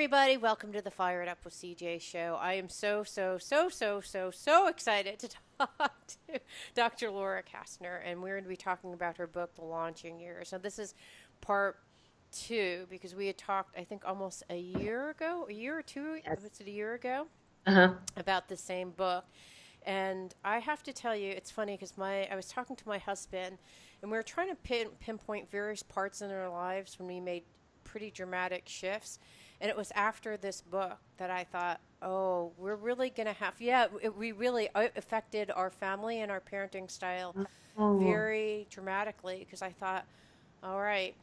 everybody. Welcome to the Fire It Up with CJ show. I am so excited to talk to Dr. Laura Kastner, and we're going to be talking about her book, The Launching Years. Now, this is part two because we had talked, I think, almost a year or two, Yes. was it a year ago, Uh-huh. about the same book. And I have to tell you, it's funny because I was talking to my husband, and we were trying to pinpoint various parts in our lives when we made pretty dramatic shifts. And it was after this book that I thought, oh, we're really going to we really affected our family and our parenting style Oh, very dramatically because I thought, all right,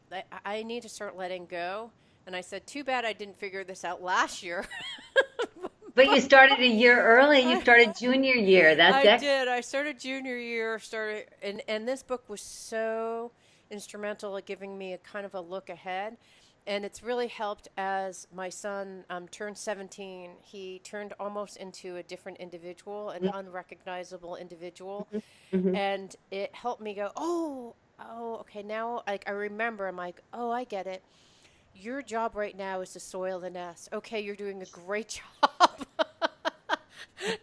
I need to start letting go. And I said, too bad I didn't figure this out last year. but you But started a year early. You I, started junior year. That's I excellent. did. I started junior year, and this book was so instrumental at giving me a kind of a look ahead. And it's really helped as my son turned 17. He turned almost into a different individual, an unrecognizable individual. Hmm. And it helped me go, oh, okay, now I remember. I'm like, oh, I get it. Your job right now is to soil the nest. Okay, you're doing a great job.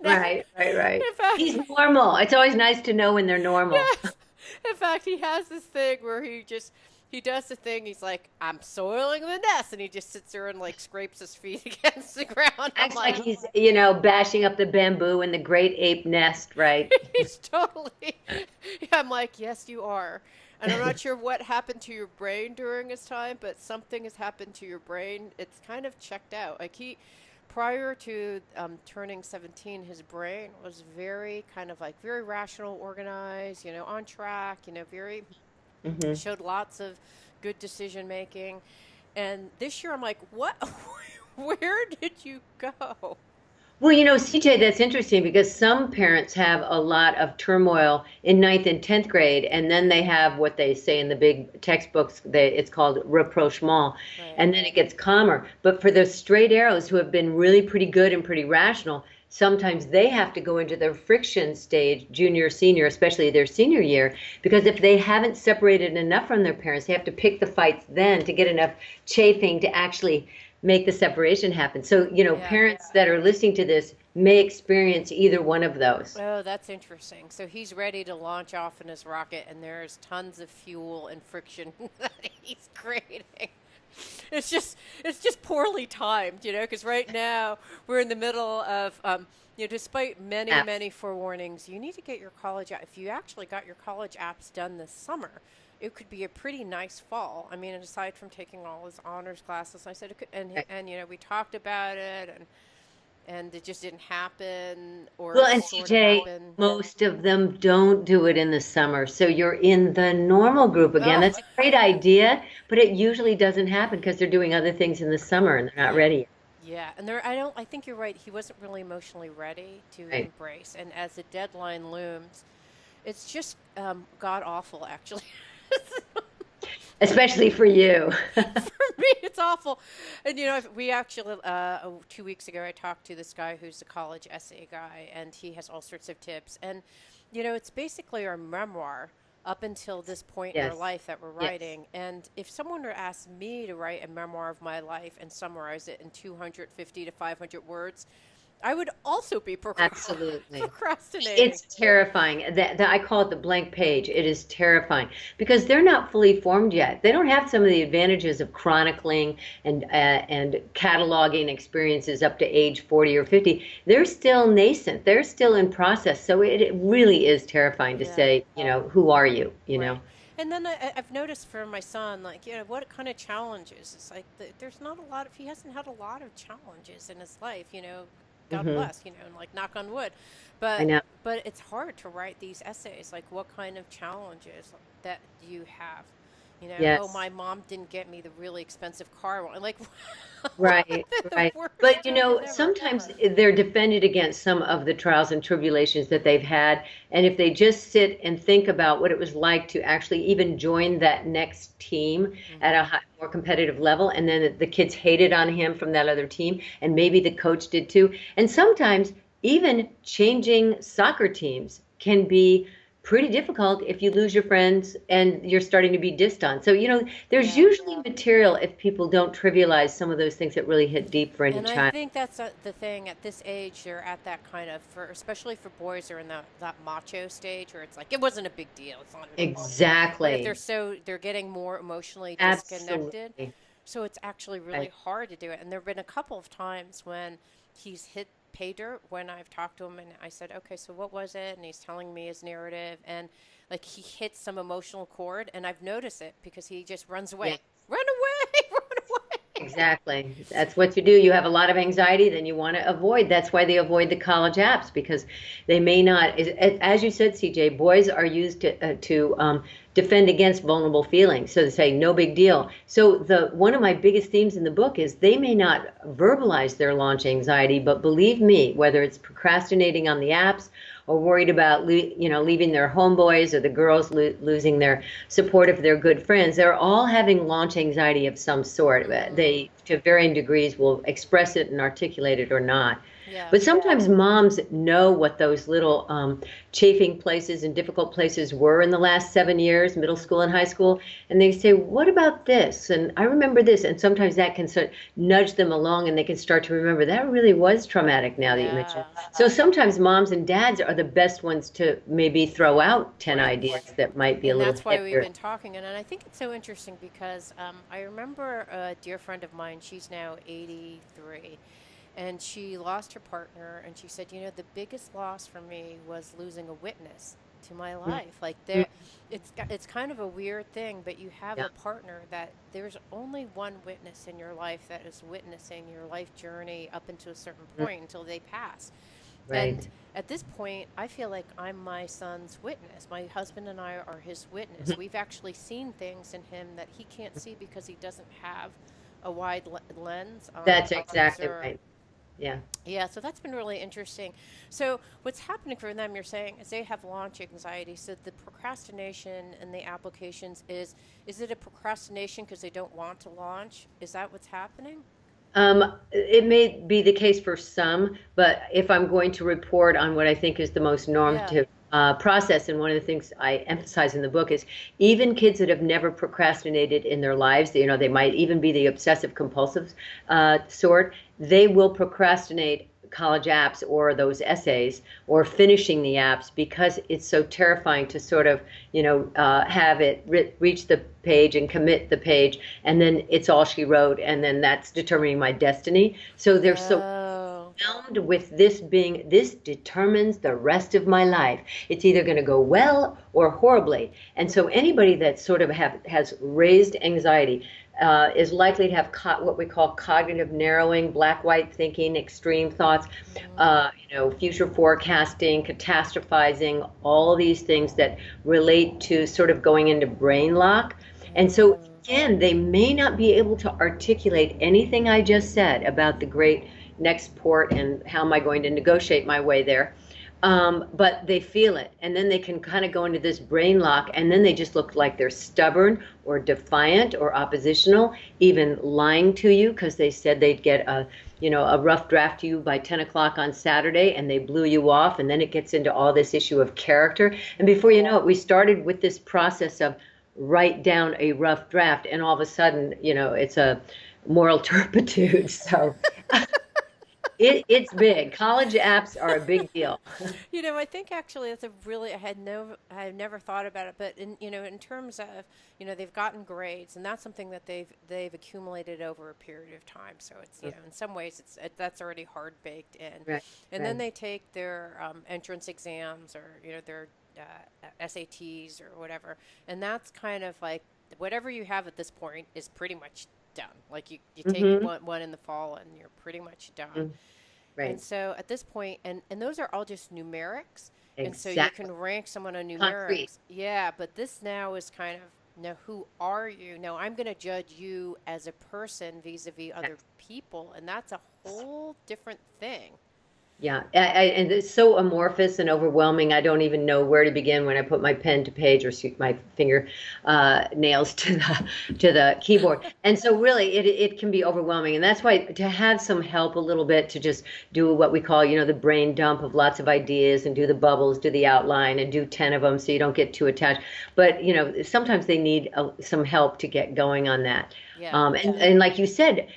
Now, Right, right, right. in fact, He's normal. It's always nice to know when they're normal. yes. In fact, he has this thing where he does the thing. He's like, I'm soiling the nest, and he just sits there and like scrapes his feet against the ground. I'm Acts like like, he's, bashing up the bamboo in the great ape nest, right? he's totally. I'm like, yes, you are. And I'm not sure what happened to your brain during this time, but something has happened to your brain. It's kind of checked out. Like prior to turning 17, his brain was very kind of like very rational, organized, on track, very Hmm. showed lots of good decision making. And this year, I'm like, what? Where did you go? Well, CJ, that's interesting because some parents have a lot of turmoil in ninth and 10th grade, and then they have what they say in the big textbooks, it's called rapprochement, Right. and then it gets calmer. But for the straight arrows who have been really pretty good and pretty rational, sometimes they have to go into their friction stage, junior, senior, especially their senior year, because if they haven't separated enough from their parents, they have to pick the fights then to get enough chafing to actually make the separation happen. So, Yeah. parents that are listening to this may experience either one of those. Oh, that's interesting. So he's ready to launch off in his rocket, and there's tons of fuel and friction that he's creating. It's just poorly timed, because right now we're in the middle of, despite many, Apps. many forewarnings, you need to get your if you actually got your college apps done this summer, it could be a pretty nice fall. I mean, aside from taking all his honors classes, I said it could, Right. and we talked about it, and it just didn't happen, or Well, it and sort of CJ, happened. most of them don't do it in the summer. So you're in the normal group again. Oh, That's a great idea, but it usually doesn't happen because they're doing other things in the summer and they're not ready yeah, and I think you're right. He wasn't really emotionally ready to yet. Right. embrace. And as the deadline looms, it's just god awful, actually. Especially for you. For me, it's awful. And we actually 2 weeks ago, I talked to this guy who's a college essay guy, and he has all sorts of tips. And it's basically our memoir up until this point in our Yes. life that we're Yes. writing. And if someone were to ask me to write a memoir of my life and summarize it in 250 to 500 words, I would also be Absolutely. procrastinating. It's terrifying. That I call it the blank page. It is terrifying because they're not fully formed yet. They don't have some of the advantages of chronicling and cataloging experiences up to age 40 or 50. They're still nascent. They're still in process. So it really is terrifying to Yeah. say, who are you, Right. And then I've noticed for my son, like, what kind of challenges? It's like there's not a lot he hasn't had a lot of challenges in his life, God Hmm. bless, and like knock on wood. I But know. it's hard to write these essays. Like, what kind of challenges that do you have? Oh, Yes. my mom didn't get me the really expensive car. Like, Right, the right. worst But joke ever. sometimes they're defended against some of the trials and tribulations that they've had. And if they just sit and think about what it was like to actually even join that next team at a Hmm. more competitive level, and then the kids hated on him from that other team, and maybe the coach did too. And sometimes even changing soccer teams can be pretty difficult if you lose your friends and you're starting to be distant. So, there's Yeah. usually material if people don't trivialize some of those things that really hit deep for any And I child. think that's the thing at this age. They're at that kind of, for especially for boys, they're in that macho stage where it's like it wasn't a big deal. It's not a big deal. But if Exactly. they're getting more emotionally disconnected, Absolutely. so it's actually really Right. hard to do it. And there've been a couple of times when he's hit pay dirt when I've talked to him and I said, okay, so what was it? And he's telling me his narrative and like he hits some emotional chord and I've noticed it because he just runs Yeah. away, run away, run away. Exactly. That's what you do. You have a lot of anxiety, then you want to avoid. That's why they avoid the college apps because they may not, as you said, CJ, boys are used to defend against vulnerable feelings. So they say, no big deal. So one of my biggest themes in the book is they may not verbalize their launch anxiety, but believe me, whether it's procrastinating on the apps or worried about leaving their homeboys or the girls losing their support of their good friends, they're all having launch anxiety of some sort. Mm, They, to varying degrees, will express it and articulate it or not. yeah. But sometimes moms know what those little chafing places and difficult places were in the last 7 years, middle school and high school, and they say, "What about this?" And I remember this, and sometimes that can sort of nudge them along, and they can start to remember that really was traumatic. Now that you mention Yeah. it, so sometimes moms and dads are the best ones to maybe throw out 10 Right. ideas that might be a And little that's why we've heavier. been talking. And I think it's so interesting because I remember a dear friend of mine, she's now 83, and she lost her partner. And she said, the biggest loss for me was losing a witness to my life. Like Mhm. it's kind of a weird thing, but you have Yeah. a partner that there's only one witness in your life that is witnessing your life journey up until a certain Mhm. point until they pass. And Right. at this point, I feel like I'm my son's witness. My husband and I are his witness. Mhm. We've actually seen things in him that he can't see because he doesn't have a wide lens on That's to exactly observe. right. Yeah. Yeah, so that's been really interesting. So, what's happening for them, you're saying, is they have launch anxiety. So, the procrastination and the applications is it a procrastination because they don't want to launch? Is that what's happening? It may be the case for some, but if I'm going to report on what I think is the most Yeah. normative process, and one of the things I emphasize in the book is even kids that have never procrastinated in their lives, they might even be the obsessive compulsive sort, they will procrastinate college apps or those essays or finishing the apps because it's so terrifying to sort of have it reach the page and commit the page, and then it's all she wrote, and then that's determining my destiny. So they're so Oh, overwhelmed with this determines the rest of my life. It's either going to go well or horribly. And so anybody that sort of has raised anxiety is likely to have what we call cognitive narrowing, black-white thinking, extreme thoughts, mm, future forecasting, catastrophizing, all these things that relate to sort of going into brain lock. And so mm, again, they may not be able to articulate anything I just said about the great next port and how am I going to negotiate my way there. But they feel it, and then they can kind of go into this brain lock, and then they just look like they're stubborn or defiant or oppositional, even lying to you because they said they'd get a rough draft to you by 10 o'clock on Saturday, and they blew you off, and then it gets into all this issue of character. And before you know it, we started with this process of write down a rough draft, and all of a sudden, it's a moral turpitude. So it's big. College apps are a big deal. I think actually that's a really I had never thought about it, but in terms of they've gotten grades, and that's something that they've accumulated over a period of time. So it's in some ways that's already hard baked in, Right, and then right. they take their entrance exams or their SATs or whatever, and that's kind of like whatever you have at this point is pretty much done. Like you take Mm-hmm. one in the fall and you're pretty much done. Mm, And right. so at this point, and those are all just numerics. And so you Exactly. can rank someone on Concrete. numerics. Yeah, but this now is kind of, now who are you? No, I'm going to judge you as a person vis-a-vis other Yes. people. And that's a whole different thing. Yeah, and it's so amorphous and overwhelming. I don't even know where to begin when I put my pen to page or my finger nails to the keyboard. And so really, it can be overwhelming. And that's why to have some help a little bit to just do what we call, the brain dump of lots of ideas and do the bubbles, do the outline, and do 10 of them so you don't get too attached. But sometimes they need some help to get going on that. Yeah. And like you said,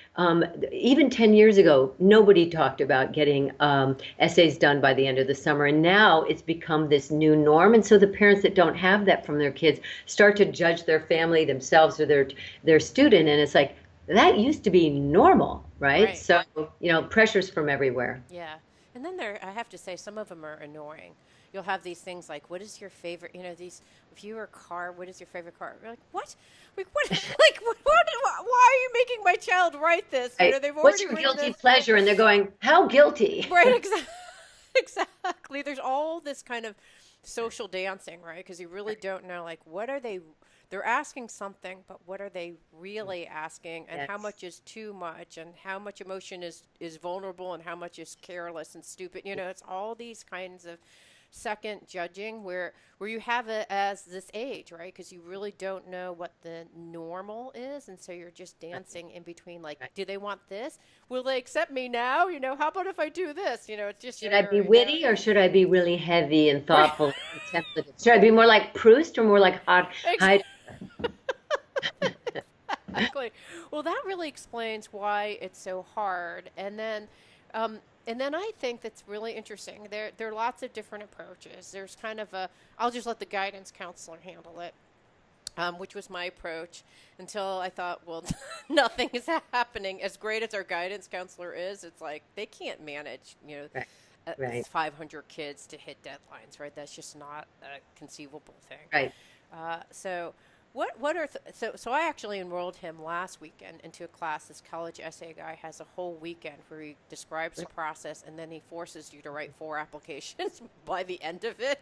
even 10 years ago, nobody talked about getting essays done by the end of the summer. And now it's become this new norm. And so the parents that don't have that from their kids start to judge their family, themselves, or their student. And it's like, that used to be normal, right? So, pressures from everywhere. Yeah. And then I have to say, some of them are annoying. You'll have these things like, what is your favorite, if you were a car, what is your favorite car? You're like, what? Like, what, why are you making my child write this? Right. They've What's already your written guilty this. pleasure? And they're going, how guilty? Right, exactly. There's all this kind of social dancing, right? Because you really don't know, like, what are they're asking something, but what are they really asking, and how much is too much, and how much emotion is vulnerable, and how much is careless and stupid. It's all these kinds of second judging where you have it as this age, right? Because you really don't know what the normal is, and so you're just dancing in between, like, do they want this? Will they accept me now? How about if I do this? It's just, should I be witty or should I be really heavy and thoughtful and contemplative? Should I be more like Proust or more like Hyde? Exactly. Well, that really explains why it's so hard. And then I think that's really interesting. There are lots of different approaches. There's kind of I'll just let the guidance counselor handle it, which was my approach until I thought, well, nothing is happening. As great as our guidance counselor is, it's like they can't manage, Right. 500 kids to hit deadlines, right? That's just not a conceivable thing. Right. So what are so I actually enrolled him last weekend into a class. This college essay guy has a whole weekend where he describes the process, and then he forces you to write 4 applications by the end of it.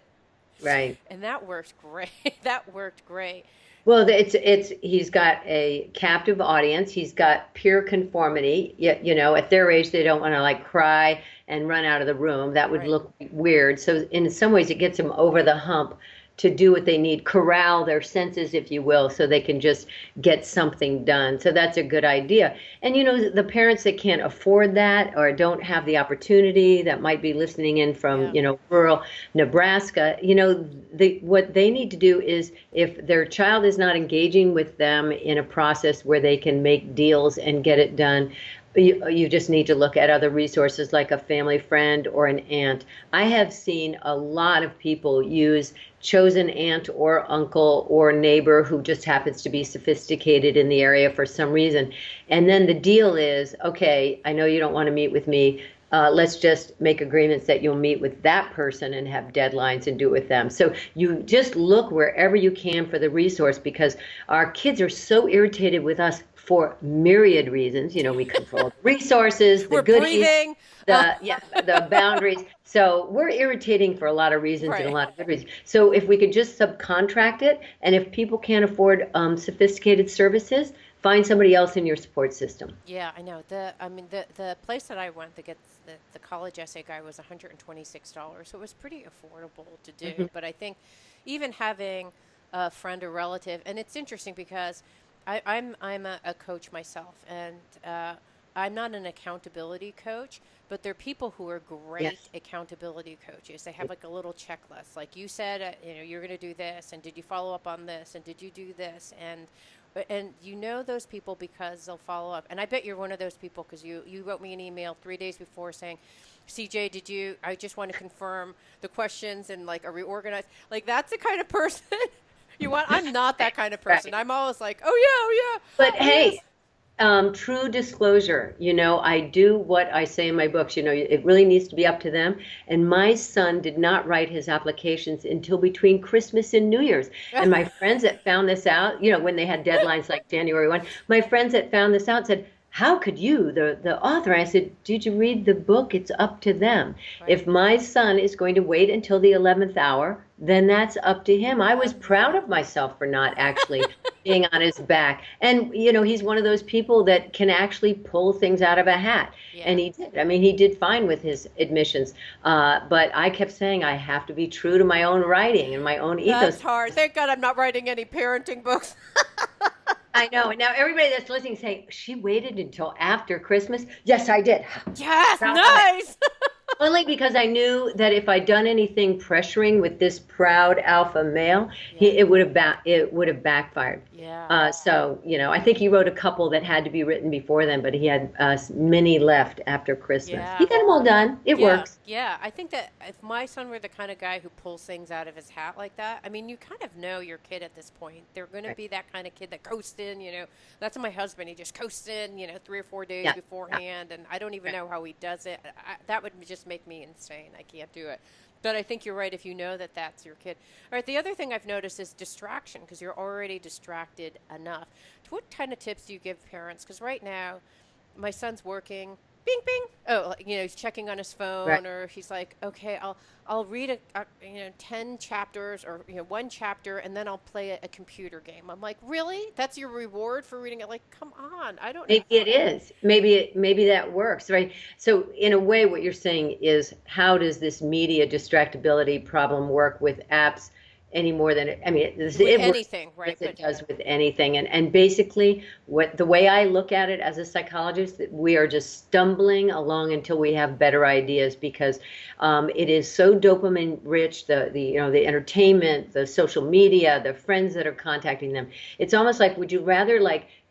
Right. And that worked great. That worked great. Well, he's got a captive audience. He's got peer conformity. At their age, they don't want to like cry and run out of the room. That would look weird. So in some ways, it gets them over the hump to do what they need, corral their senses, if you will, so they can just get something done. So that's a good idea. And, the parents that can't afford that or don't have the opportunity, that might be listening in from, rural Nebraska, what they need to do is, if their child is not engaging with them in a process where they can make deals and get it done, you just need to look at other resources like a family friend or an aunt. I have seen a lot of people use chosen aunt or uncle or neighbor who just happens to be sophisticated in the area for some reason. And then the deal is, okay, I know you don't want to meet with me. Let's just make agreements that you'll meet with that person and have deadlines and do it with them. So you just look wherever you can for the resource, because our kids are so irritated with us for myriad reasons. We control the resources, the goodies, breathing. the boundaries. So we're irritating for a lot of reasons and a lot of good reasons. So if we could just subcontract it, and if people can't afford sophisticated services, find somebody else in your support system. Yeah, I know. The place that I went to get the college essay guy was $126, so it was pretty affordable to do. Mm-hmm. But I think even having a friend or relative, and it's interesting because I'm a coach myself, and I'm not an accountability coach, but there are people who are great accountability coaches. They have like a little checklist, like you said, you're going to do this, and did you follow up on this, and did you do this, and those people because they'll follow up. And I bet you're one of those people, because you wrote me an email 3 days before saying, CJ, I just want to confirm the questions, and like, are we organized? Like, that's the kind of person I'm not that kind of person. Right. I'm always like, oh yeah. But hey, true disclosure, I do what I say in my books. It really needs to be up to them. And my son did not write his applications until between Christmas and New Year's. And my friends that found this out, when they had deadlines like January 1, my friends that found this out said, how could you, the author? I said, did you read the book? It's up to them. Right. If my son is going to wait until the 11th hour, then that's up to him. I was proud of myself for not actually being on his back. And, he's one of those people that can actually pull things out of a hat. Yeah. And he did. I mean, he did fine with his admissions. But I kept saying I have to be true to my own writing and my own ethos. That's hard. Thank God I'm not writing any parenting books. I know. And now everybody that's listening saying, she waited until after Christmas. Yes, I did. Yes, Proud of it. nice. Only because I knew that if I'd done anything pressuring with this proud alpha male, Yeah. it would have backfired. Yeah. So, I think he wrote a couple that had to be written before then, but he had many left after Christmas. Yeah. He got them all done. It Yeah, works. yeah. I think that if my son were the kind of guy who pulls things out of his hat like that, I mean, you kind of know your kid at this point. They're going to Right. be that kind of kid that coasts in, That's my husband. He just coasts in, 3 or 4 days Yeah. beforehand, and I don't even know how he does it. That would just make me insane. I can't do it. But I think you're right if you know that that's your kid. All right, the other thing I've noticed is distraction because you're already distracted enough. What kind of tips do you give parents? Because right now, my son's working. Bing, bing. Oh, he's checking on his phone, Right. or he's like, okay, I'll read 10 chapters or 1 chapter, and then I'll play a computer game. I'm like, really? That's your reward for reading it? Like, come on, I don't know. Maybe it is. Maybe that works, right? So in a way, what you're saying is, how does this media distractibility problem work with apps any more than it works Anything, right? as it does with anything. And basically, the way I look at it as a psychologist, that we are just stumbling along until we have better ideas, because it is so dopamine rich. The entertainment, the social media, the friends that are contacting them. It's almost like, would you rather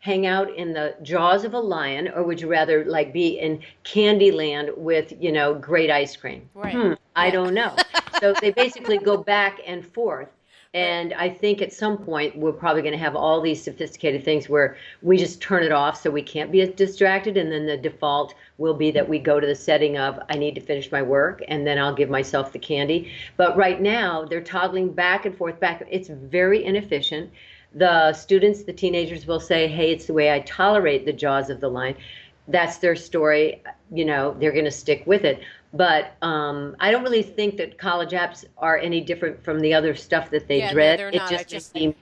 hang out in the jaws of a lion, or would you rather be in Candyland with great ice cream? Right. I don't know. So they basically go back and forth. And I think at some point we're probably going to have all these sophisticated things where we just turn it off so we can't be as distracted, and then the default will be that we go to the setting of, I need to finish my work, and then I'll give myself the candy. But right now they're toggling back and forth back. It's very inefficient. The students, the teenagers will say, hey, it's the way I tolerate the jaws of the lion. That's their story. They're going to stick with it. But I don't really think that college apps are any different from the other stuff that they dread. No, they're It not. It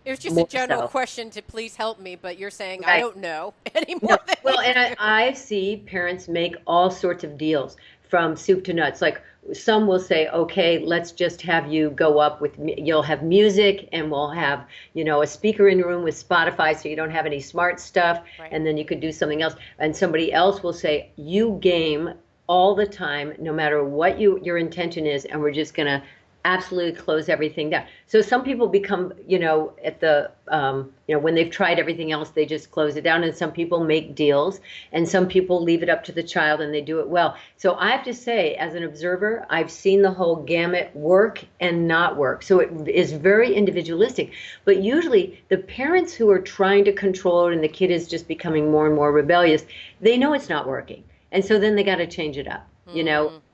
was just a general question to please help me, but you're saying I don't know anymore. No. Well, and I see parents make all sorts of deals from soup to nuts. Like, some will say, okay, let's just have you go up with, you'll have music, and we'll have, a speaker in the room with Spotify, so you don't have any smart stuff, Right. and then you could do something else. And somebody else will say, you game all the time, no matter what your intention is, and we're just going to absolutely close everything down. So some people become, at the, when they've tried everything else, they just close it down. And some people make deals, and some people leave it up to the child, and they do it well. So I have to say, as an observer, I've seen the whole gamut work and not work. So it is very individualistic. But usually the parents who are trying to control it and the kid is just becoming more and more rebellious, they know it's not working. And so then they got to change it up,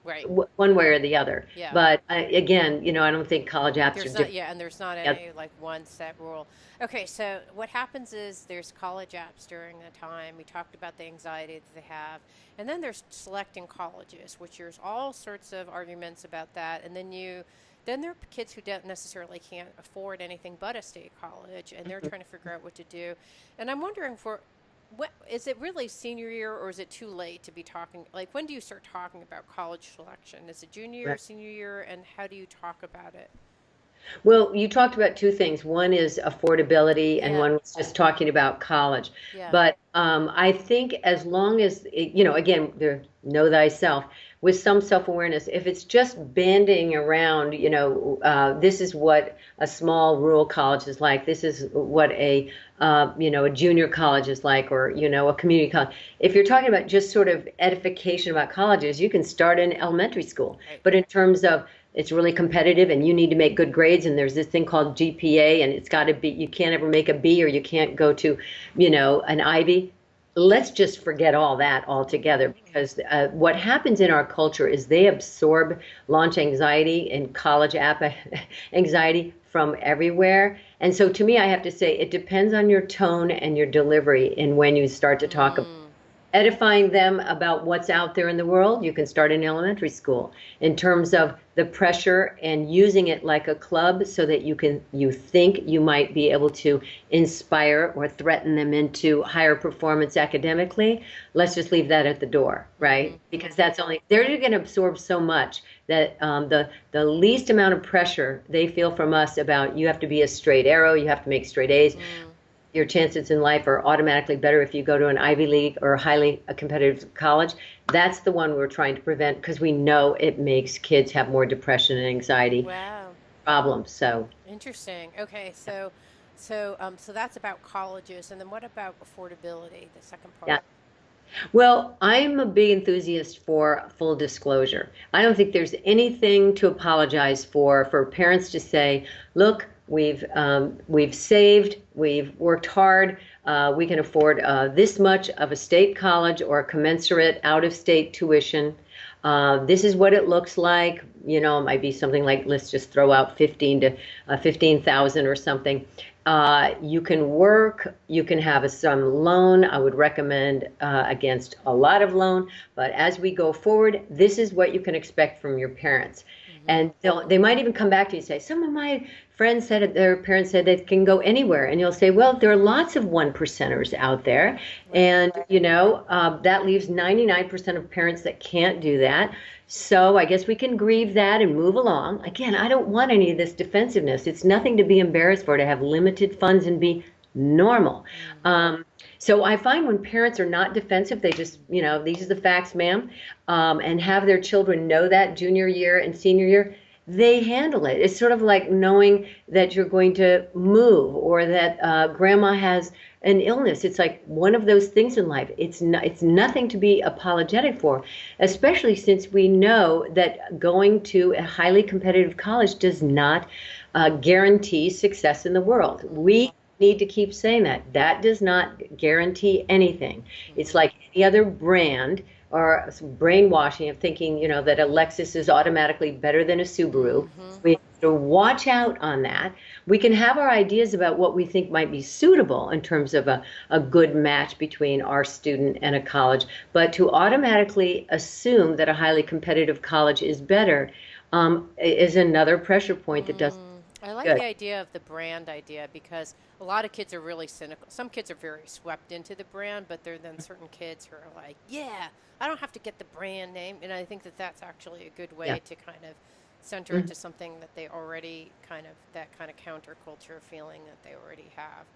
right. One way or the other. Yeah. But again, I don't think college apps are different. And there's not any one set rule. Okay, so what happens is there's college apps during the time. We talked about the anxiety that they have. And then there's selecting colleges, which there's all sorts of arguments about that. And then there are kids who don't necessarily can't afford anything but a state college, and they're trying to figure out what to do. And I'm wondering, is it really senior year, or is it too late to be talking? Like, when do you start talking about college selection? Is it junior year, senior year, and how do you talk about it? Well, you talked about two things. One is affordability, and one was just talking about college. Yeah. But I think as long as, again, know thyself, with some self-awareness, if it's just banding around, this is what a small rural college is like, this is what a junior college is like, or, a community college. If you're talking about just sort of edification about colleges, you can start in elementary school. Right. But in terms of, it's really competitive and you need to make good grades, and there's this thing called GPA, and it's got to be, you can't ever make a B, or you can't go to, an Ivy. Let's just forget all that altogether, because what happens in our culture is they absorb launch anxiety and college app anxiety from everywhere. And so to me, I have to say, it depends on your tone and your delivery and when you start to talk about edifying them about what's out there in the world, you can start in elementary school in terms of the pressure and using it like a club so that you think you might be able to inspire or threaten them into higher performance academically. Let's just leave that at the door, right? Because that's only they're going to absorb so much that the least amount of pressure they feel from us about you have to be a straight arrow, you have to make straight A's, your chances in life are automatically better if you go to an Ivy League or a highly competitive college. That's the one we're trying to prevent because we know it makes kids have more depression and anxiety problems. So Interesting. Okay, so that's about colleges, and then what about affordability? The second yeah. part. Well, I'm a big enthusiast for full disclosure. I don't think there's anything to apologize for parents to say, look, we've saved, we've worked hard, we can afford this much of a state college or a commensurate out-of-state tuition. This is what it looks like. You know, it might be something like, let's just throw out 15,000 or something. You can work, you can have some loan. I would recommend against a lot of loan, but as we go forward, this is what you can expect from your parents. And they might even come back to you and say, some of my friends said their parents said they can go anywhere. And you'll say, well, there are lots of one percenters out there. And, you know, that leaves 99% of parents that can't do that. So I guess we can grieve that and move along. Again, I don't want any of this defensiveness. It's nothing to be embarrassed for, to have limited funds and be normal. So I find when parents are not defensive, they just, you know, these are the facts, ma'am, and have their children know that junior year and senior year, they handle it. It's sort of like knowing that you're going to move or that grandma has an illness. It's like one of those things in life. It's nothing to be apologetic for, especially since we know that going to a highly competitive college does not guarantee success in the world. We need to keep saying that. That does not guarantee anything. It's like any other brand or brainwashing of thinking, you know, that a Lexus is automatically better than a Subaru. We have to watch out on that. We can have our ideas about what we think might be suitable in terms of a good match between our student and a college, but to automatically assume that a highly competitive college is better is another pressure point that doesn't. I like Good. the idea of the brand idea because a lot of kids are really cynical. Some kids are very swept into the brand, but there are then certain kids who are like, yeah, I don't have to get the brand name. And I think that that's actually a good way to kind of center into something that they already that kind of counterculture feeling that they already have.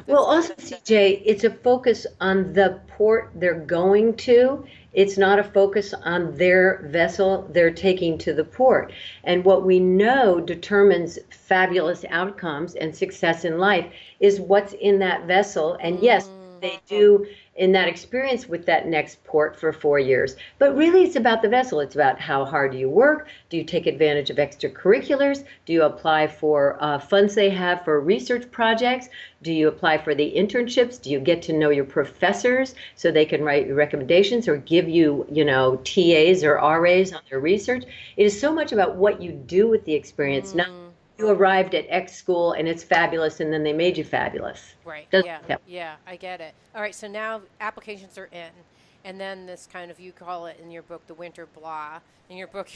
Well, also, CJ, it's a focus on the port they're going to. It's not a focus on their vessel they're taking to the port. And what we know determines fabulous outcomes and success in life is what's in that vessel. And yes, they do in that experience with that next port for 4 years. But really, it's about the vessel. It's about how hard do you work? Do you take advantage of extracurriculars? Do you apply for funds they have for research projects? Do you apply for the internships? Do you get to know your professors so they can write recommendations or give you, you know, TAs or RAs on their research? It is so much about what you do with the experience, not you arrived at X school and it's fabulous and then they made you fabulous. Right. Doesn't Yeah. help. Yeah. I get it. All right. So now applications are in, and then this kind of, you call it in your book the winter blah. In your book,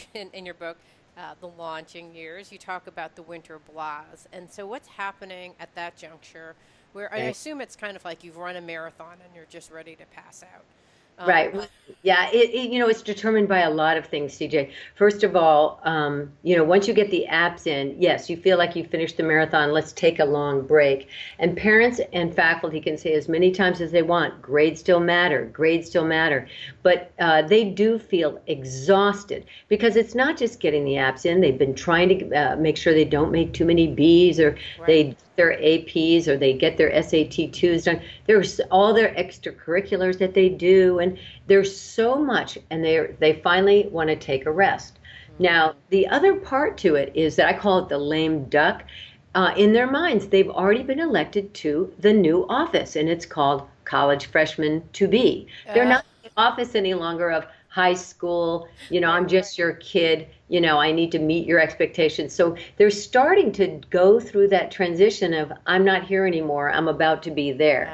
the launching years, you talk about the winter blahs. And so what's happening at that juncture, where I assume it's kind of like you've run a marathon and you're just ready to pass out. Right. Yeah. You know, it's determined by a lot of things, CJ. First of all, you know, once you get the apps in, yes, you feel like you finished the marathon. Let's take a long break. And parents and faculty can say as many times as they want, grades still matter, grades still matter. But they do feel exhausted because it's not just getting the apps in. They've been trying to make sure they don't make too many Bs or they their APs or they get their SAT2s done. There's all their extracurriculars that they do, and there's so much, and they finally want to take a rest. Now, the other part to it is that I call it the lame duck. In their minds, they've already been elected to the new office, and it's called college freshman to be. They're not in the office any longer of high school, you know, I'm just your kid, you know, I need to meet your expectations. So they're starting to go through that transition of I'm not here anymore, I'm about to be there.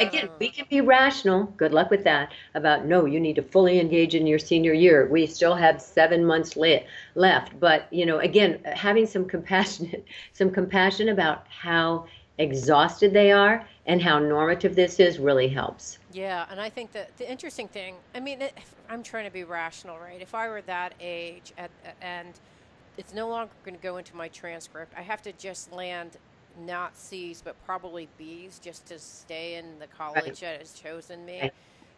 again, we can be rational, good luck with that, about no, you need to fully engage in your senior year. We still have 7 months left. But, again, having some compassion about how exhausted they are and how normative this is really helps. Yeah, and I think that the interesting thing, I mean, I'm trying to be rational, right? If I were that age and it's no longer going to go into my transcript, I have to just land not C's, but probably B's just to stay in the Right. college that has chosen me, Right.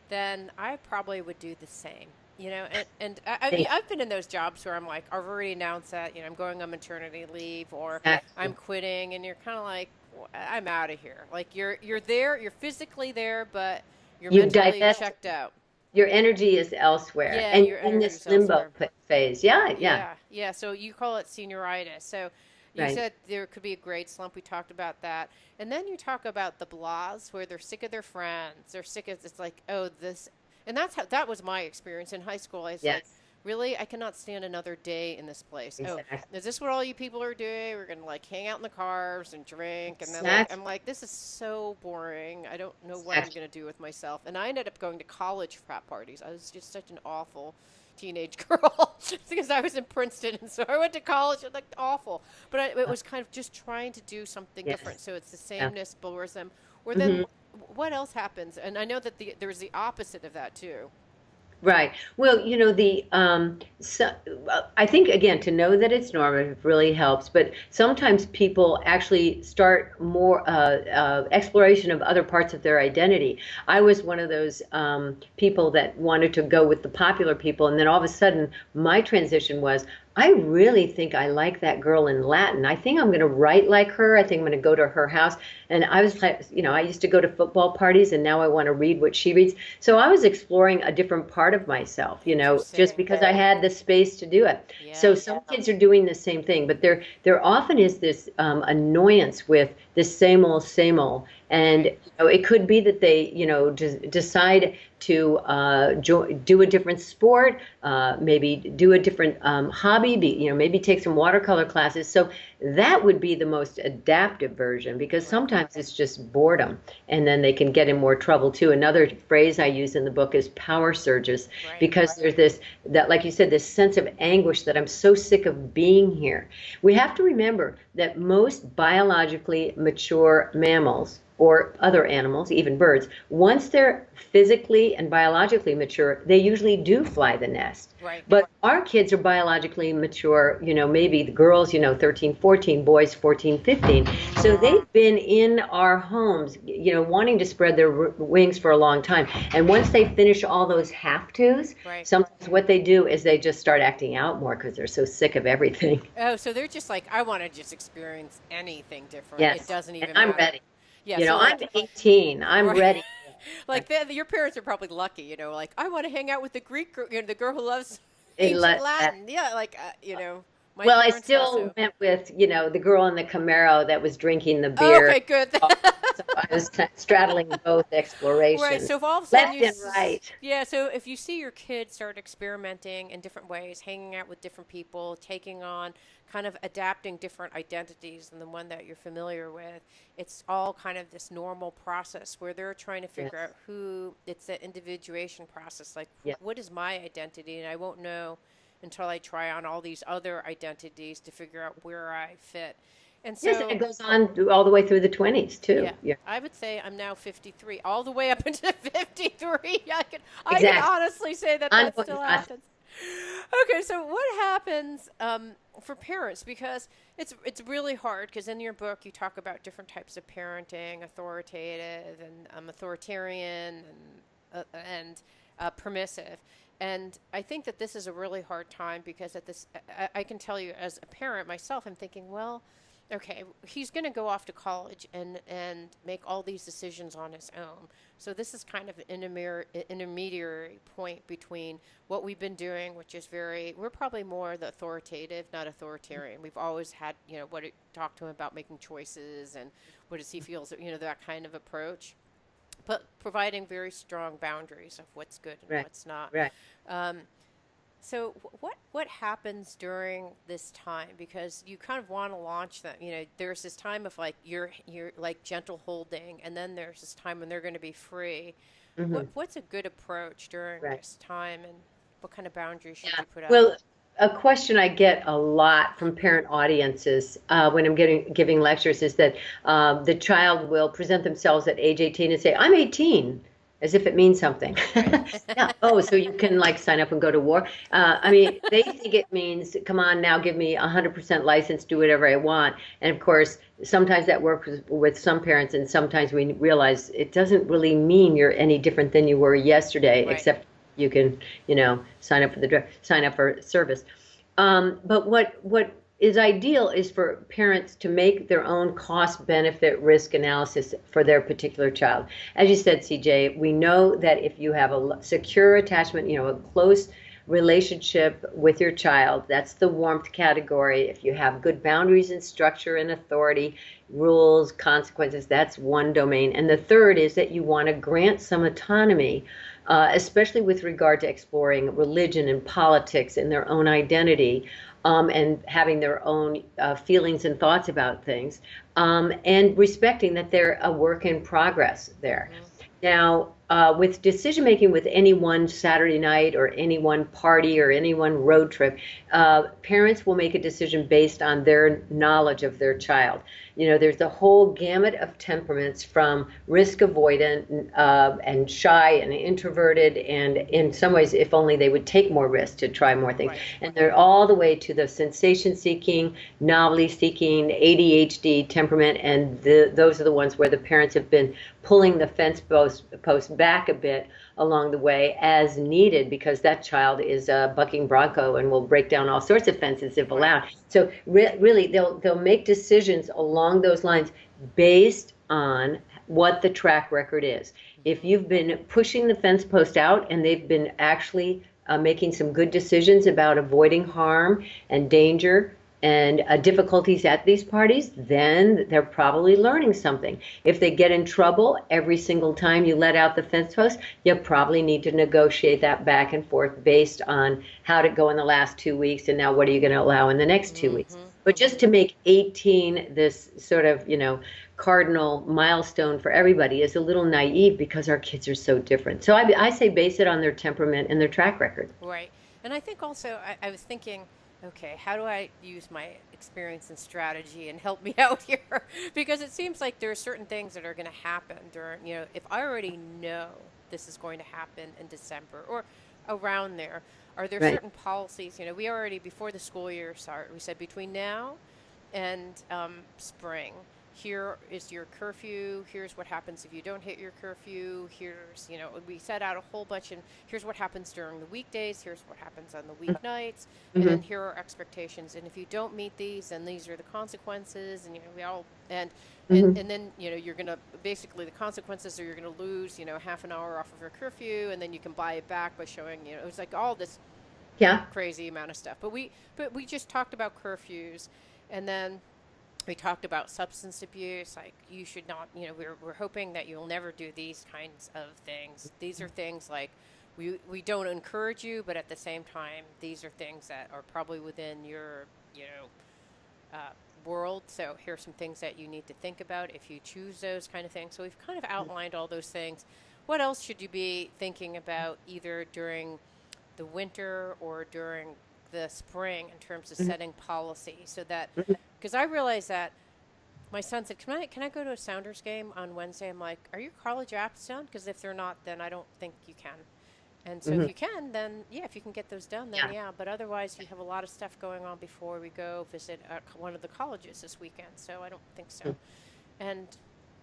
then I probably would do the same. And I mean, Think I've been in those jobs where I'm like, I've already announced that, I'm going on maternity leave or I'm exactly. quitting, and you're kind of like, I'm out of here. Like you're there, you're physically there, but you're You've mentally divested. checked out. Your energy is elsewhere, Yeah, and your you're in energy this is limbo elsewhere. phase. Yeah, yeah, Yeah, yeah. So you call it senioritis. So you right. said there could be a grade slump. We talked about that. And then you talk about the blahs where they're sick of their friends. They're sick of, it's like, oh, this. And that was my experience in high school. I was like, Yes, really? I cannot stand another day in this place. Oh, exactly. is this what all you people are doing? We're going to like hang out in the cars and drink. And then like, Exactly. I'm like, this is so boring. I don't know what I'm Exactly. going to do with myself. And I ended up going to college frat parties. I was just such an awful teenage girl because I was in Princeton, and so I went to college. It looked awful, but it was kind of just trying to do something different. Yes. So it's the Yeah. sameness bores them. Or then Hmm. what else happens? And I know that there's the opposite of that too. Right. Well, I think again to know that it's normative really helps. But sometimes people actually start more exploration of other parts of their identity. I was one of those people that wanted to go with the popular people, and then all of a sudden, my transition was. I really think I like that girl in Latin. I think I'm going to write like her. I think I'm going to go to her house. And I was like, I used to go to football parties, and now I want to read what she reads. So I was exploring a different part of myself, just Interesting. because I had the space to do it. So Yeah. some kids are doing the same thing, but there often is this annoyance with this same old. And Right. it could be that they, decide to do a different sport, maybe do a different hobby, maybe take some watercolor classes. So that would be the most adaptive version because Right. sometimes it's just boredom and then they can get in more trouble too. Another phrase I use in the book is power surges Right. because there's that, like you said, this sense of anguish that I'm so sick of being here. We have to remember that most biologically mature mammals or other animals, even birds, once they're physically and biologically mature, they usually do fly the nest. Right. But our kids are biologically mature, maybe the girls, 13, 14, boys 14, 15. So Mm-hmm. they've been in our homes, wanting to spread their wings for a long time. And once they finish all those have tos, Right. sometimes what they do is they just start acting out more because they're so sick of everything. Oh, so they're just like, I want to just experience anything different. It Yes. doesn't And even I'm matter. ready. Yeah. So I'm like, 18. I'm right. ready. Like your parents are probably lucky, like I want to hang out with the Greek girl, the girl who loves In ancient let, Latin. Yeah, like my well, I parents still also. went with, the girl in the Camaro that was drinking the Oh, beer. okay, good. So I was straddling both Right. explorations, So if all of a sudden left and right. yeah. So if you see your kids start experimenting in different ways, hanging out with different people, taking on kind of adapting different identities than the one that you're familiar with, it's all kind of this normal process where they're trying to Yes, figure out who. It's the individuation process. Like, yes, what is my identity, and I won't know until I try on all these other identities to figure out where I fit. And yes, and so it goes on all the way through the 20s yeah, too. Yeah, I would say I'm now 53, all the way up into 53. I can exactly. honestly say that that Ongoing still process. happens. Okay, so what happens for parents? Because it's really hard. Because in your book you talk about different types of parenting, authoritative and authoritarian and permissive. And I think that this is a really hard time because at this, I can tell you as a parent myself, I'm thinking, well, okay, he's going to go off to college and make all these decisions on his own. So this is kind of an intermediary point between what we've been doing, which is we're probably more the authoritative, not authoritarian. We've always had, talk to him about making choices and what does he feel, that kind of approach, but providing very strong boundaries of what's good and Right, what's not. right. Um, So what happens during this time? Because you kind of want to launch them. You know, there's this time of like you're like gentle holding, and then there's this time when they're going to be free. Hmm. What's a good approach during Right. this time, and what kind of boundaries should Yeah. you put up? Well, a question I get a lot from parent audiences when I'm giving lectures is that the child will present themselves at age 18 and say, "I'm 18," as if it means something. Right. Yeah. Oh, so you can like sign up and go to war. I mean, they think it means, come on now, give me 100% license, do whatever I want. And of course, sometimes that works with some parents, and sometimes we realize it doesn't really mean you're any different than you were yesterday, Right. except you can, sign up for sign up for service. But what is ideal is for parents to make their own cost benefit risk analysis for their particular child. As you said, CJ, we know that if you have a secure attachment, a close relationship with your child, that's the warmth category. If you have good boundaries and structure and authority, rules, consequences, that's one domain. And the third is that you want to grant some autonomy, especially with regard to exploring religion and politics and their own identity, and having their own feelings and thoughts about things, and respecting that they're a work in progress there. Hmm. Now, with decision making with any one Saturday night or any one party or any one road trip, parents will make a decision based on their knowledge of their child. There's a whole gamut of temperaments, from risk avoidant and shy and introverted, and in some ways, if only they would take more risks to try more things. Right. And they're all the way to the sensation seeking, novelty seeking, ADHD temperament, and those are the ones where the parents have been pulling the fence post back a bit along the way as needed, because that child is a bucking bronco and will break down all sorts of fences if Right. allowed. So really, they'll make decisions along those lines based on what the track record is. If Hmm. you've been pushing the fence post out and they've been actually making some good decisions about avoiding harm and danger and difficulties at these parties, then they're probably learning something. If they get in trouble every single time you let out the fence post, you probably need to negotiate that back and forth based on how did it go in the last 2 weeks, and now what are you going to allow in the next 2 weeks. Hmm. But Hmm. just to make 18 this sort of, cardinal milestone for everybody is a little naive, because our kids are so different. So I say base it on their temperament and their track record. Right. And I think also, I was thinking, okay, how do I use my experience and strategy and help me out here? Because it seems like there are certain things that are going to happen during, if I already know this is going to happen in December or around there, are there Right. certain policies? We already, before the school year started, we said between now and spring, here is your curfew. Here's what happens if you don't hit your curfew. Here's, we set out a whole bunch, and here's what happens during the weekdays. Here's what happens on the weeknights. And then Hmm. here are expectations. And if you don't meet these, then these are the consequences. And, we all, Hmm. and then, you're going to, basically the consequences are you're going to lose, half an hour off of your curfew. And then you can buy it back by showing, it was like all this Yeah. crazy amount of stuff. But we just talked about curfews, and then we talked about substance abuse. Like, you should not, we're hoping that you'll never do these kinds of things. These are things like we don't encourage you, but at the same time, these are things that are probably within your, uh, world. So here's some things that you need to think about if you choose those kind of things. So we've kind of outlined all those things. What else should you be thinking about either during the winter or during the spring in terms of setting policy, so that, because I realized that my son said, can I go to a Sounders game on Wednesday? I'm like, are your college apps done? Because if they're not, then I don't think you can. And so if Hmm. you can, then yeah, if you can get those done, then Yeah. yeah. But otherwise, you have a lot of stuff going on before we go visit one of the colleges this weekend. So I don't think so. And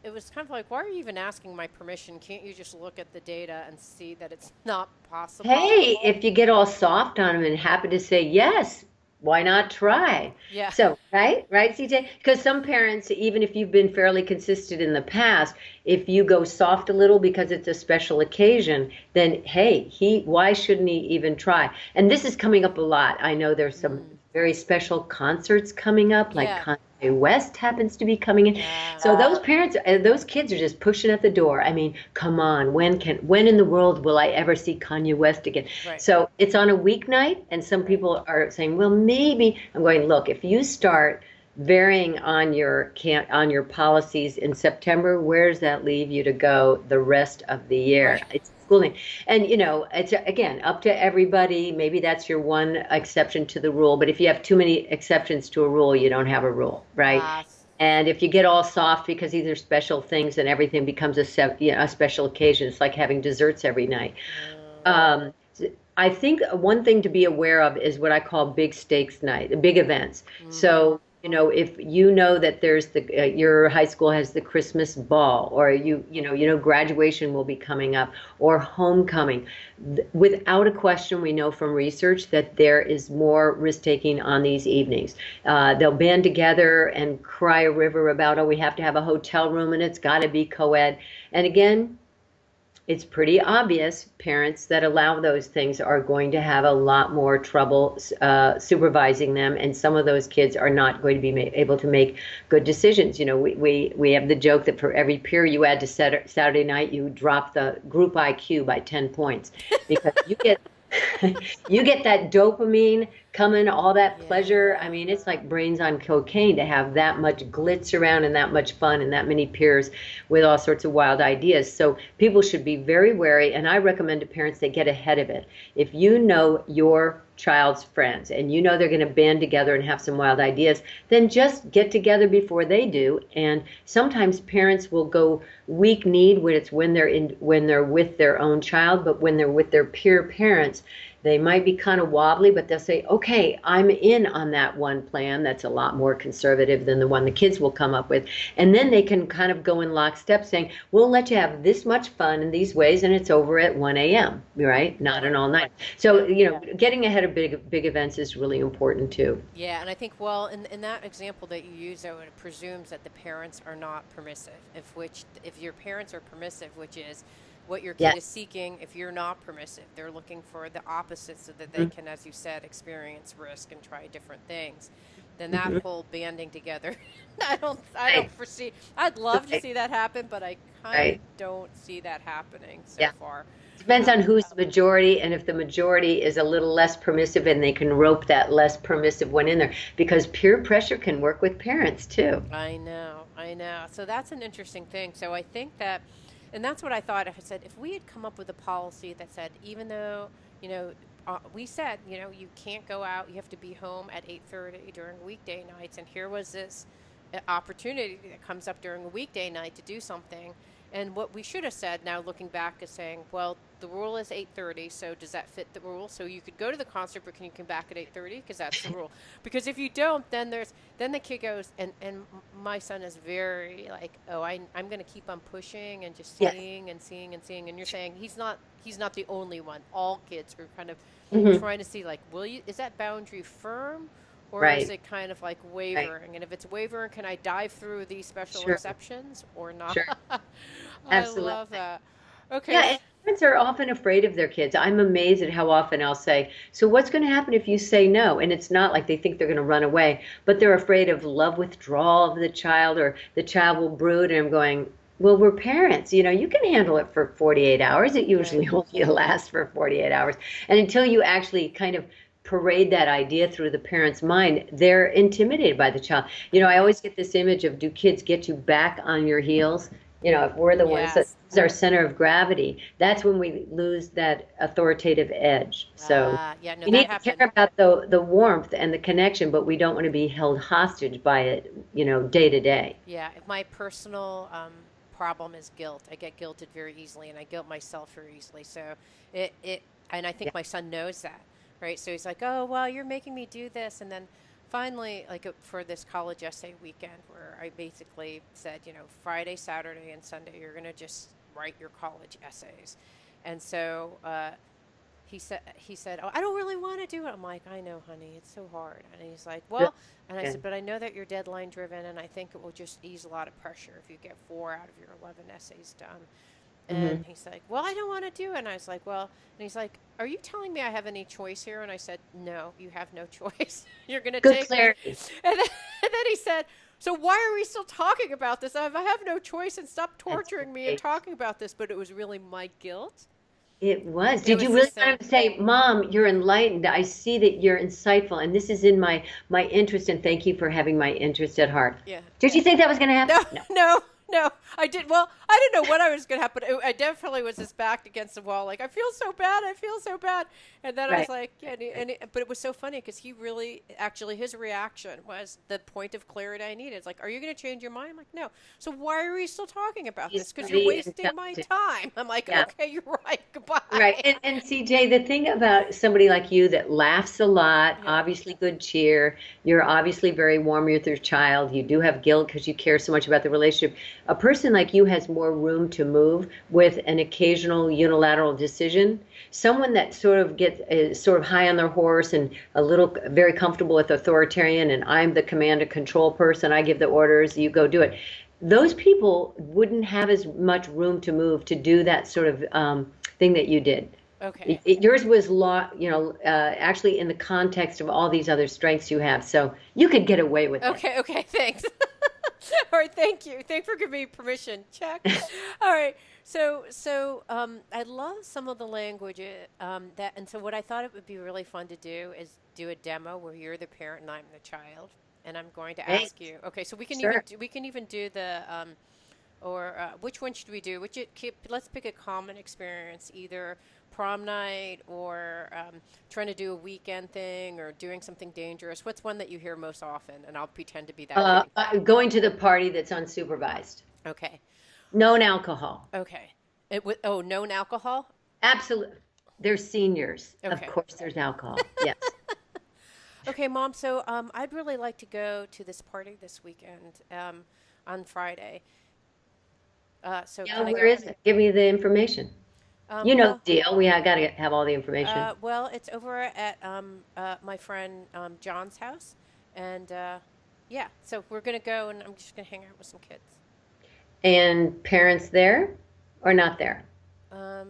it was kind of like, why are you even asking my permission? Can't you just look at the data and see that it's not possible? Hey, if you get all soft on them and happy to say yes, why not try? Yeah. So, right, CJ? Because some parents, even if you've been fairly consistent in the past, if you go soft a little because it's a special occasion, then hey, why shouldn't he even try? And this is coming up a lot. I know there's some very special concerts coming up, like Yeah. Kanye West happens to be coming in. So those parents, those kids are just pushing at the door. I mean, come on, when in the world will I ever see Kanye West again? Right. So it's on a weeknight, and some Right. people are saying, well, maybe. I'm going, look, if you start varying on your policies in September, where does that leave you to go the rest of the year? Right. It's schooling. And it's again up to everybody. Maybe that's your one exception to the rule, but if you have too many exceptions to a rule, you don't have a rule, right? Uh, And if you get all soft because these are special things and everything becomes a special occasion, it's like having desserts every night. Um, I think one thing to be aware of is what I call big stakes night, big events. mm-hmm. So, if you know that there's your high school has the Christmas ball, or graduation will be coming up, or homecoming, without a question, we know from research that there is more risk taking on these evenings. They'll band together and cry a river about, oh, we have to have a hotel room and it's got to be co-ed. And again, it's pretty obvious parents that allow those things are going to have a lot more trouble supervising them, and some of those kids are not going to be able to make good decisions. We have the joke that for every peer you add to Saturday night, you drop the group IQ by 10 points, because you get you get that dopamine coming, all that pleasure. I mean, it's like brains on cocaine to have that much glitz around and that much fun and that many peers with all sorts of wild ideas. So people should be very wary, and I recommend to parents they get ahead of it. If you know your child's friends and you know they're going to band together and have some wild ideas, then just get together before they do. And sometimes parents will go weak kneed when they're with their own child, but when they're with their peer parents, they might be kind of wobbly, but they'll say, okay, I'm in on that one plan that's a lot more conservative than the one the kids will come up with. And then they can kind of go in lockstep saying, we'll let you have this much fun in these ways, and it's over at 1 a.m., right? Not an all night. So, getting ahead of big events is really important too. Yeah, and I think, well, in that example that you use, though, it presumes that the parents are not permissive. If your parents are permissive, which is what your kid Yes. is seeking, if you're not permissive, they're looking for the opposite so that they can, as you said, experience risk and try different things. Then that Mm-hmm. whole banding together, I Right. don't foresee. I'd love to Right. see that happen, but I kind of Right. don't see that happening so Yeah. far. Depends Um, on who's the majority, and if the majority is a little less permissive, and they can rope that less permissive one in there, because peer pressure can work with parents too. I know, I know. So that's an interesting thing. So I think that, and that's what I thought. I said, if we had come up with a policy that said, even though, you know, we said, you can't go out, you have to be home at 8:30 during weekday nights, and here was this opportunity that comes up during a weekday night to do something. And what we should have said, now looking back, is saying, well, the rule is 8:30, so does that fit the rule? So you could go to the concert, but can you come back at 8:30? Because that's the rule. Because if you don't, then the kid goes, and my son is very like, oh, I'm going to keep on pushing and just Yes. seeing and seeing and seeing. And you're saying he's not the only one. All kids are kind of Hmm. trying to see, like, is that boundary firm, or is Right. it kind of like Right. wavering? And if it's wavering, can I dive through these special Sure. exceptions or not? Sure. I love Absolutely. that. Okay. Yeah, and parents are often afraid of their kids. I'm amazed at how often I'll say, so what's going to happen if you say no? And it's not like they think they're going to run away, but they're afraid of love withdrawal of the child, or the child will brood. And I'm going, well, we're parents. You can handle it for 48 hours. It Right. usually only lasts for 48 hours. And until you actually kind of parade that idea through the parent's mind, they're intimidated by the child. I Right. always get this image of, do kids get you back on your heels? If we're the ones that Yes. is our center of gravity, that's when we lose that authoritative edge. So Yeah, no, we that need to happened. care about the warmth and the connection, but we don't want to be held hostage by it, day to day. Yeah, if my personal problem is guilt. I get guilted very easily, and I guilt myself very easily. So and I Yeah. think my son knows that, right? So he's like, "Oh, well, you're making me do this," and then finally, like for this college essay weekend, where I basically said, Friday, Saturday, and Sunday, you're gonna just write your college essays, and so. He said, "Oh, I don't really want to do it." I'm like, "I know, honey, it's so hard." And he's like, Really "Well," and I said, good. "But I know that you're deadline driven, and I think it will just ease a lot of pressure if you get 4 out of your 11 essays done." And Hmm. he's like, well, I don't want to do it. And I was like, well, and he's like, are you telling me I have any choice here? And I said, no, you have no choice. You're going to Good take this. clarity. And then he said, so why are we still talking about this? I have no choice, and stop That's torturing me and great. talking about this. But it was really my guilt. It was. It Did you was the really same. want to say, Mom, you're enlightened. I see that you're insightful, and this is in my interest, and thank you for having my interest at heart. Yeah. Did you think that was going to happen? No, No. no, no. I did. Well, I didn't know what I was going to happen. I definitely was just backed against the wall. Like, I feel so bad. I feel so bad. And then I was Right. like, yeah. But it was so funny because he really, actually, his reaction was the point of clarity I needed. It's like, are you going to change your mind? I'm like, no. So why are we still talking about He's this? Because you're pretty wasting my intelligent. time. I'm like, Yeah. okay, you're right. Goodbye. Right. And CJ, the thing about somebody like you that laughs a lot, Yeah. obviously good cheer, you're obviously very warm with your child, you do have guilt because you care so much about the relationship. A person like you has more room to move with an occasional unilateral decision. Someone that sort of gets sort of high on their horse and a little very comfortable with authoritarian, and I'm the command and control person, I give the orders, you go do it. Those people wouldn't have as much room to move to do that sort of thing that you did. Okay. Yours was actually in the context of all these other strengths you have, so you could get away with it. Okay, okay, thanks. All right, thank you. Thanks for giving me permission. Check. All right. I love some of the language and so what I thought it would be really fun to do is do a demo where you're the parent and I'm the child, and I'm going to Hey, ask you. Okay, so sure. we can even do the or which one should we do? Let's pick a common experience, either prom night or trying to do a weekend thing or doing something dangerous. What's one that you hear most often? And I'll pretend to be that Going to the party that's unsupervised. Okay. Known alcohol. Okay. Known alcohol? Absolutely. They're seniors. Of Okay. course, there's alcohol. Yes. Okay, Mom. So I'd really like to go to this party this weekend on Friday. So Yeah, can I where go? is it? Give me the information. You know Well, the deal. We got to have all the information. well, it's over at my friend John's house, and yeah. So we're gonna go, and I'm just gonna hang out with some kids. And parents there or not there? Um,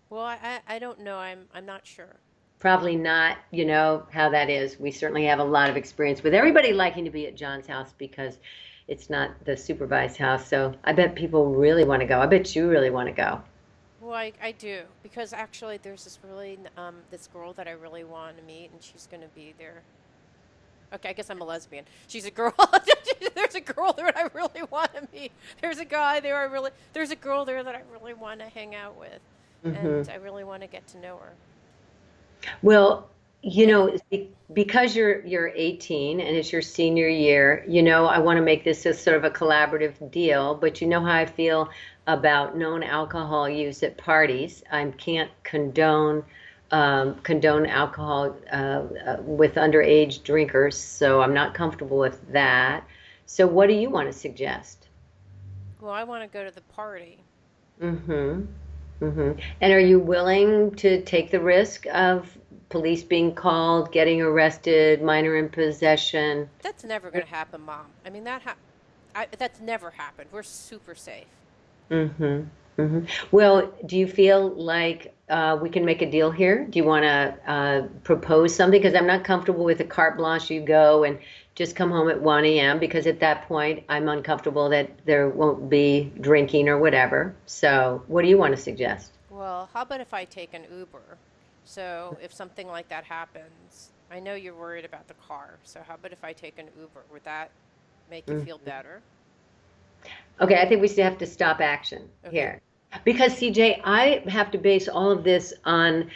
well, I don't know. I'm not sure. Probably not. You know how that is. We certainly have a lot of experience with everybody liking to be at John's house because it's not the supervised house. So I bet people really want to go. I bet you really want to go. Well, I do because actually there's this girl that I really want to meet, and she's gonna be there. Okay, I guess I'm a lesbian. She's a girl. There's a girl there that I really want to meet. There's a guy there There's a girl there that I really want to hang out with, Hmm. and I really want to get to know her. Well, And because you're 18 and it's your senior year, I want to make this a sort of a collaborative deal, but you know how I feel about known alcohol use at parties. I can't condone alcohol with underage drinkers, so I'm not comfortable with that. So what do you want to suggest? well, I want to go to the party. Mm-hmm. Mm-hmm. And are you willing to take the risk of police being called, getting arrested, minor in possession? That's never gonna happen, Mom. I mean that's never happened. We're super safe. Mm-hmm. Mm-hmm. Well, do you feel like we can make a deal here? Do you want to propose something? Because I'm not comfortable with a carte blanche. You go and just come home at 1 a.m. because at that point I'm uncomfortable that there won't be drinking or whatever. So, what do you want to suggest? Well, how about if I take an Uber? So if something like that happens, I know you're worried about the car. So how about if I take an Uber? Would that make you feel better? Okay, I think we still have to stop action Okay. here. Because CJ, I have to base all of this on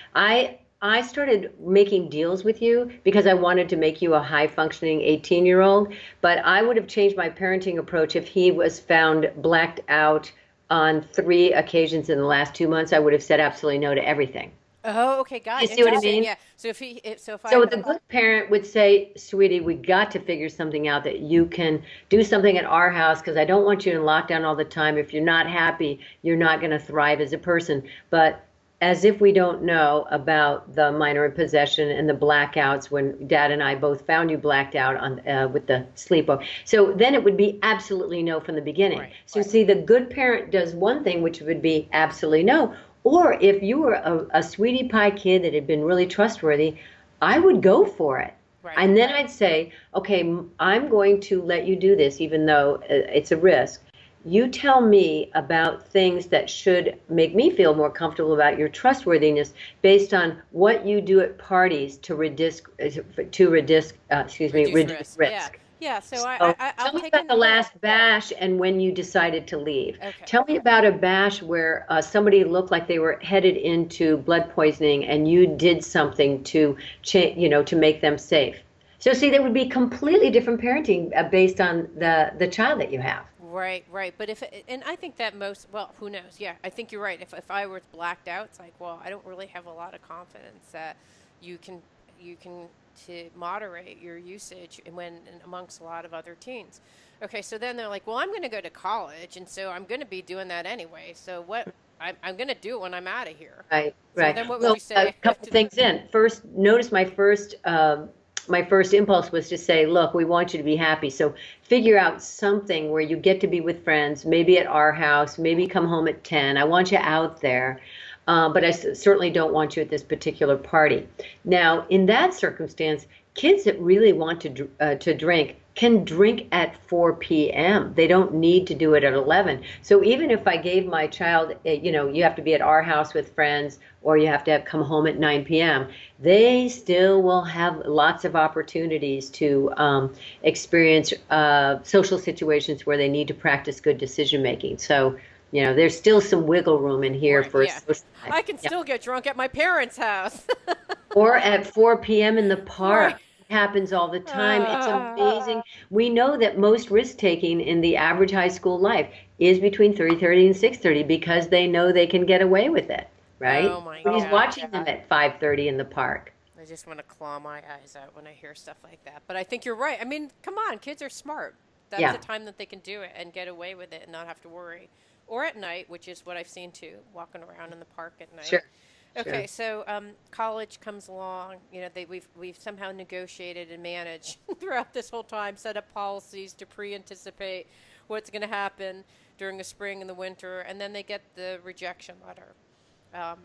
I started making deals with you because I wanted to make you a high functioning 18-year-old, but I would have changed my parenting approach if he was found blacked out on 3 occasions in the last 2 months. I would have said absolutely no to everything. Oh, okay, got You it. see what I Interesting. mean? Yeah. So if I So the good parent would say, sweetie, we got to figure something out that you can do something at our house because I don't want you in lockdown all the time. If you're not happy, you're not going to thrive as a person. But as if we don't know about the minor in possession and the blackouts when Dad and I both found you blacked out on with the sleepover. So then it would be absolutely no from the beginning. Right, So right. see, the good parent does one thing, which would be absolutely no. Or if you were a sweetie pie kid that had been really trustworthy, I would go for it. Right. And then I'd say, okay, I'm going to let you do this, even though it's a risk. You tell me about things that should make me feel more comfortable about your trustworthiness based on what you do at parties to reduce, Reduce reduce risk. Yeah. risk. Yeah. So So I'll tell me take a about the note. last bash and when you decided to leave. Okay. Tell me about a bash where somebody looked like they were headed into blood poisoning and you did something to to make them safe. So see, there would be completely different parenting based on the child that you have. Right, right. But and I think that well, who knows? Yeah, I think you're right. If I was blacked out, it's like, well, I don't really have a lot of confidence that you can, you can to moderate your usage and amongst a lot of other teens. Okay, so then they're like, well, I'm going to go to college, and so I'm going to be doing that anyway. So what? I'm going to do it when I'm out of here. Right, So right. then what would Well, you a say? couple things in. First, notice my first impulse was to say, look, we want you to be happy. So figure out something where you get to be with friends, maybe at our house, maybe come home at 10. I want you out there. But I certainly don't want you at this particular party. Now, in that circumstance, kids that really want to drink can drink at 4 p.m. They don't need to do it at 11. So even if I gave my child, you have to be at our house with friends or you have to come home at 9 p.m., they still will have lots of opportunities to experience social situations where they need to practice good decision making. So, there's still some wiggle room in here Right, for yeah. social life. I can Yeah. still get drunk at my parents' house. Or at 4 p.m. in the park. Right. It happens all the time. It's Uh, amazing. We know that most risk taking in the average high school life is between 3:30 and 6:30 because they know they can get away with it, right? oh my Nobody's gosh. watching them at 5:30 in the park. I just want to claw my eyes out when I hear stuff like that. But I think you're right. I mean, come on, kids are smart. That's Yeah, the time that they can do it and get away with it and not have to worry. Or at night, which is what I've seen too, walking around in the park at night. sure, sure. Okay, so college comes along. We've somehow negotiated and managed throughout this whole time, set up policies to pre-anticipate what's going to happen during the spring and the winter, and then they get the rejection letter.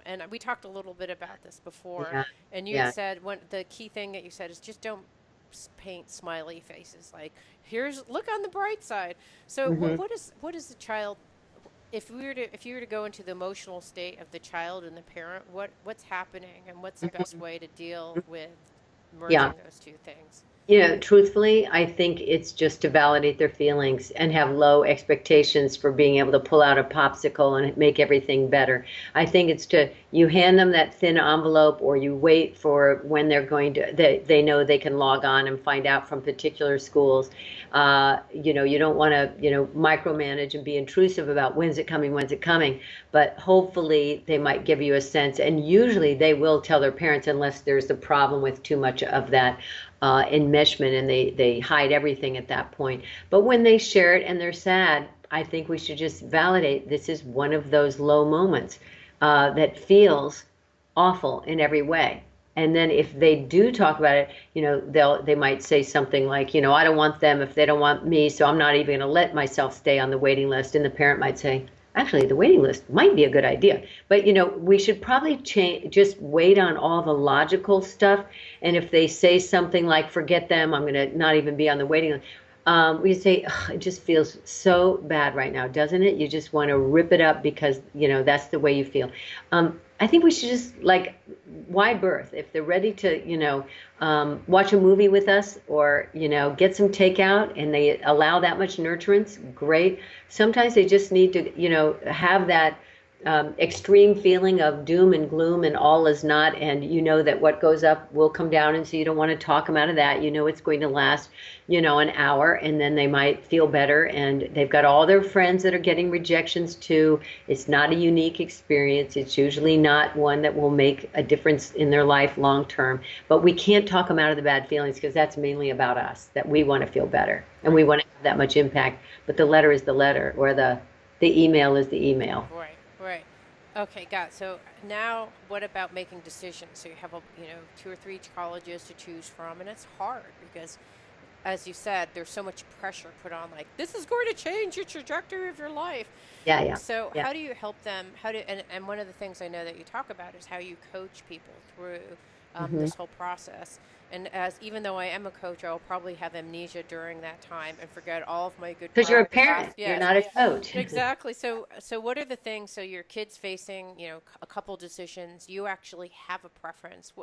And we talked a little bit about this before, Yeah, and you yeah. had said the key thing that you said is just don't paint smiley faces. Like, look on the bright side. So Hmm. what is the child? If you were to go into the emotional state of the child and the parent, what's happening and what's the best way to deal with Yeah. merging those two things? Truthfully, I think it's just to validate their feelings and have low expectations for being able to pull out a popsicle and make everything better. I think it's you hand them that thin envelope or you wait for when they're going to, they know they can log on and find out from particular schools. You don't want to, micromanage and be intrusive about when's it coming, but hopefully they might give you a sense. And usually they will tell their parents unless there's a problem with too much of that enmeshment and they hide everything at that point. But when they share it and they're sad, I think we should just validate this is one of those low moments that feels awful in every way. And then if they do talk about it, they might say something like, I don't want them if they don't want me, so I'm not even going to let myself stay on the waiting list. And the parent might say, actually, the waiting list might be a good idea. But, we should probably just wait on all the logical stuff. And if they say something like, forget them, I'm going to not even be on the waiting list. We say, it just feels so bad right now, doesn't it? You just want to rip it up because, that's the way you feel. I think we should just wide berth. If they're ready to, watch a movie with us or, get some takeout and they allow that much nurturance, great. Sometimes they just need to, have that extreme feeling of doom and gloom and all is not, and that what goes up will come down, and so you don't want to talk them out of that. It's going to last an hour, and then they might feel better, and they've got all their friends that are getting rejections too. It's not a unique experience. It's usually not one that will make a difference in their life long term, but we can't talk them out of the bad feelings because that's mainly about us, that we want to feel better and we want to have that much impact. But the letter is the letter, or the email is the email. Right, right. Okay, got it. So now what about making decisions? So you have two or three colleges to choose from, and it's hard because, as you said, there's so much pressure put on, like, this is going to change your trajectory of your life. Yeah, yeah, So yeah. how do you help them? And one of the things I know that you talk about is how you coach people through Hmm. this whole process. And as even though I am a coach, I will probably have amnesia during that time and forget all of my good Because you're a practices. parent, you're Yes, not a coach. exactly. So what are the things? So your kids facing, a couple decisions. You actually have a preference.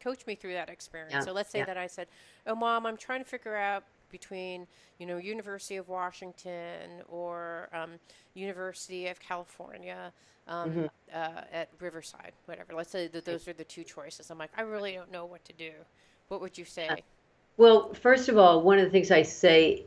Coach me through that experience. Yeah, So let's say yeah. that I said, "Oh, Mom, I'm trying to figure out between, University of Washington or University of California Hmm. at Riverside, whatever. Let's say that those are the two choices." I'm like, I really don't know what to do. What would you say? Well, first of all, one of the things I say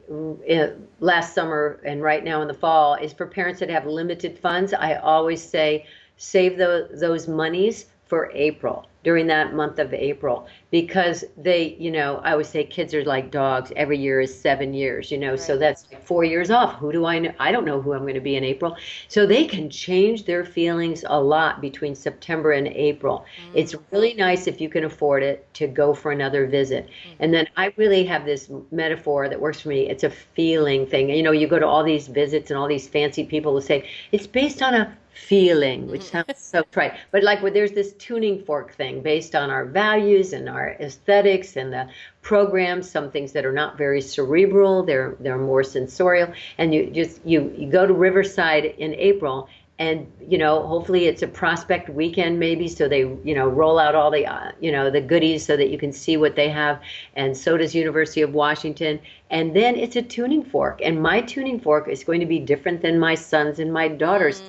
last summer and right now in the fall is for parents that have limited funds, I always say save those monies for April, during that month of April, because I always say kids are like dogs. Every year is 7 years, so Right. that's like 4 years off. Who do I know? I don't know who I'm going to be in April. So they can change their feelings a lot between September and April. It's Mm. really nice if you can afford it to go for another visit. And Mm-hmm. then I really have this metaphor that works for me. It's a feeling thing. You go to all these visits and all these fancy people who say it's based on a feeling, which sounds Mm-hmm. so trite. But like there's this tuning fork thing based on our values and our aesthetics and the programs, some things that are not very cerebral, they're more sensorial. And you go to Riverside in April, and hopefully it's a prospect weekend, maybe, so they roll out all the goodies so that you can see what they have. And so does University of Washington. And then it's a tuning fork, and my tuning fork is going to be different than my son's and my daughter's. Mm.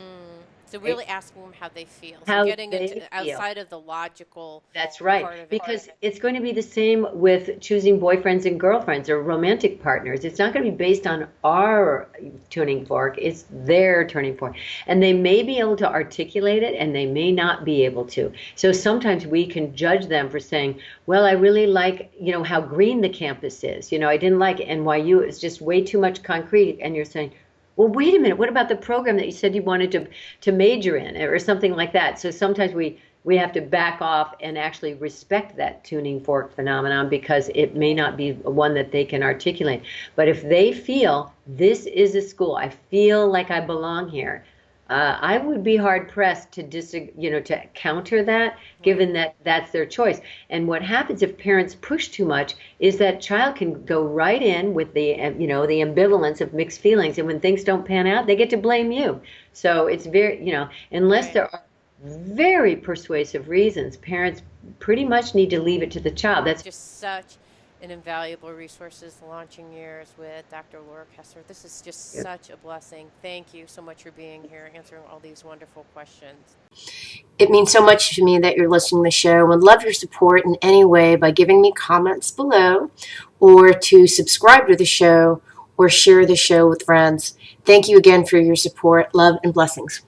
So Right? really asking them how they feel. So How getting into they feel. outside of the logical That's right. part of it. Because it's going to be the same with choosing boyfriends and girlfriends or romantic partners. It's not going to be based on our tuning fork, it's their tuning fork. And they may be able to articulate it and they may not be able to. So sometimes we can judge them for saying, well, I really like, how green the campus is. I didn't like NYU. It's just way too much concrete. And you're saying, well, wait a minute. What about the program that you said you wanted to major in or something like that? So sometimes we have to back off and actually respect that tuning fork phenomenon because it may not be one that they can articulate. But if they feel this is a school, I feel like I belong here, I would be hard pressed to counter that, Right. given that that's their choice. And what happens if parents push too much is that child can go right in with the ambivalence of mixed feelings, and when things don't pan out, they get to blame you. So it's very, unless Right. there are very persuasive reasons, parents pretty much need to leave it to the child. That's Just such an invaluable resources launching years with Dr. Laura Kastner. This is just such a blessing. Thank you so much for being here, answering all these wonderful questions. It means so much to me that you're listening to the show. Would love your support in any way by giving me comments below or to subscribe to the show or share the show with friends. Thank you again for your support. Love and blessings.